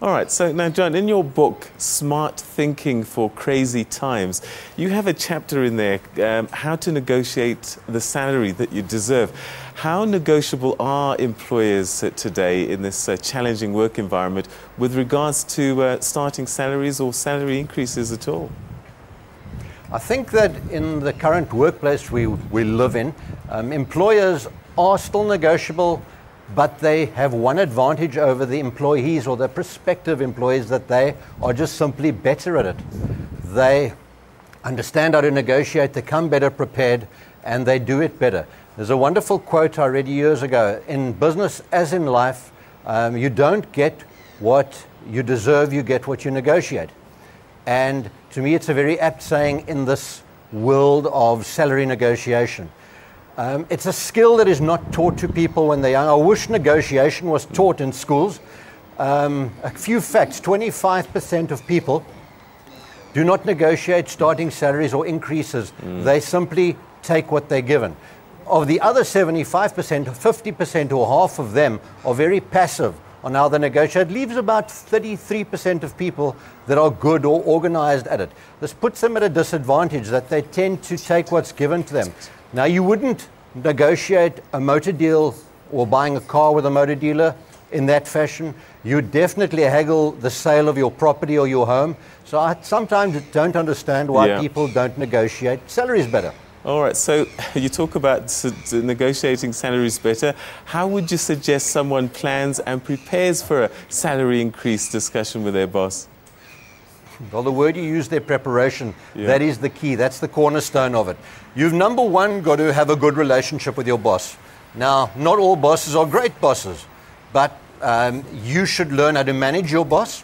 All right, so now, John, in your book, Smart Thinking for Crazy Times, you have a chapter in there, how to negotiate the salary that you deserve. How negotiable are employers today in this challenging work environment with regards to starting salaries or salary increases at all? I think that in the current workplace we live in, employers are still negotiable, but they have one advantage over the employees or the prospective employees, that they are just simply better at it. They understand how to negotiate, they come better prepared, and they do it better. There's a wonderful quote I read years ago: in business as in life, you don't get what you deserve, you get what you negotiate. And to me, it's a very apt saying in this world of salary negotiation. It's a skill that is not taught to people when they're young. I wish negotiation was taught in schools. A few facts: 25% of people do not negotiate starting salaries or increases. They simply take what they're given. Of the other 75%, 50% or half of them are very passive on how they negotiate. It leaves about 33% of people that are good or organized at it. This puts them at a disadvantage, that they tend to take what's given to them. Now, you wouldn't negotiate a motor deal or buying a car with a motor dealer in that fashion. You definitely haggle the sale of your property or your home. So I sometimes don't understand why people don't negotiate salaries better. All right, so you talk about negotiating salaries better. How would you suggest someone plans and prepares for a salary increase discussion with their boss? Well, the word you use there, preparation, that is the key. That's the cornerstone of it. You've, number one, got to have a good relationship with your boss. Now, not all bosses are great bosses, but you should learn how to manage your boss,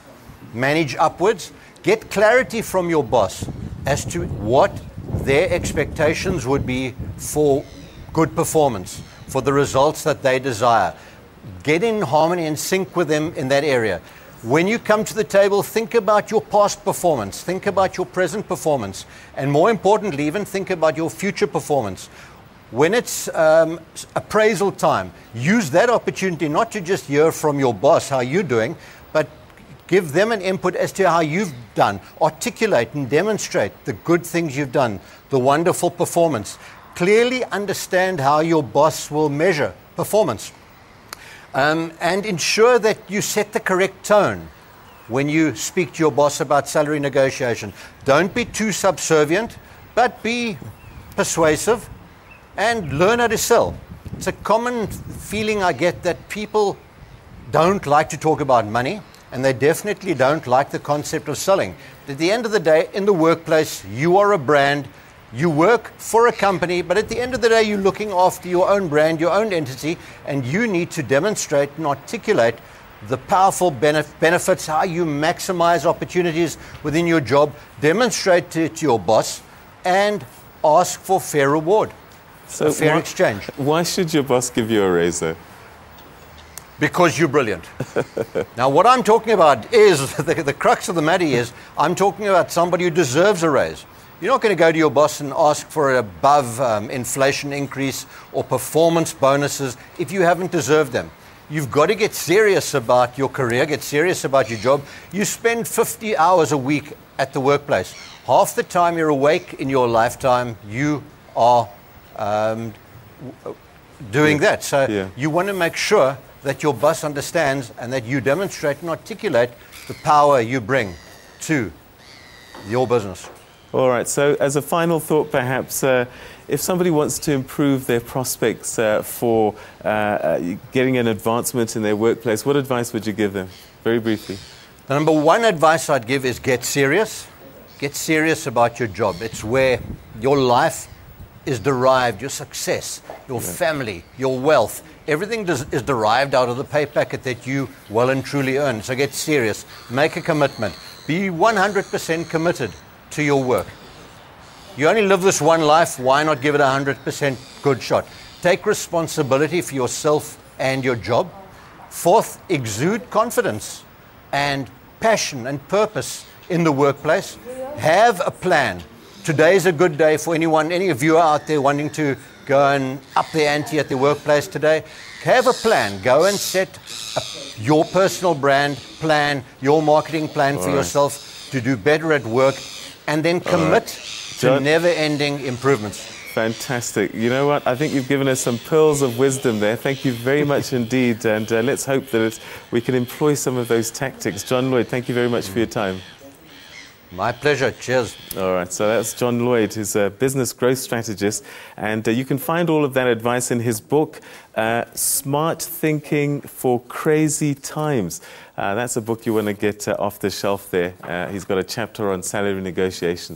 manage upwards, get clarity from your boss as to what their expectations would be for good performance, for the results that they desire. Get in harmony and sync with them in that area. When you come to the table, think about your past performance, think about your present performance, and more importantly, even think about your future performance. When it's appraisal time, use that opportunity not to just hear from your boss how you're doing, but give them an input as to how you've done. Articulate and demonstrate the good things you've done, the wonderful performance. Clearly understand how your boss will measure performance. And ensure that you set the correct tone when you speak to your boss about salary negotiation. Don't be too subservient, but be persuasive and learn how to sell. It's a common feeling I get that people don't like to talk about money, and they definitely don't like the concept of selling. At the end of the day, in the workplace, you are a brand. You work for a company, but at the end of the day, you're looking after your own brand, your own entity, and you need to demonstrate and articulate the powerful benefits, how you maximize opportunities within your job, demonstrate to your boss, and ask for fair reward, so a fair exchange. Why should your boss give you a raise, though? Because you're brilliant. Now, what I'm talking about is, the crux of the matter is, I'm talking about somebody who deserves a raise. You're not going to go to your boss and ask for an above inflation increase or performance bonuses if you haven't deserved them. You've got to get serious about your career, get serious about your job. You spend 50 hours a week at the workplace. Half the time you're awake in your lifetime, you are doing that. So you want to make sure that your boss understands and that you demonstrate and articulate the power you bring to your business. All right, so as a final thought, perhaps, if somebody wants to improve their prospects for getting an advancement in their workplace, what advice would you give them? Very briefly. The number one advice I'd give is get serious. Get serious about your job. It's where your life is derived, your success, your family, your wealth. Everything is derived out of the pay packet that you well and truly earn. So get serious. Make a commitment. Be 100% committed to your work. You only live this one life, why not give it 100% good shot? Take responsibility for yourself and your job. Fourth, exude confidence and passion and purpose in the workplace. Have a plan. Today's a good day for anyone, any viewer out there wanting to go and up their ante at their workplace today. have a plan. Go and set your personal brand plan, your marketing plan for yourself to do better at work, and then commit to never-ending improvements. Fantastic. You know what? I think you've given us some pearls of wisdom there. Thank you very much indeed. And let's hope that we can employ some of those tactics. John Lloyd, thank you very much for your time. My pleasure. Cheers. All right. So that's John Lloyd, who's a business growth strategist. And you can find all of that advice in his book, Smart Thinking for Crazy Times. That's a book you want to get off the shelf there. He's got a chapter on salary negotiation.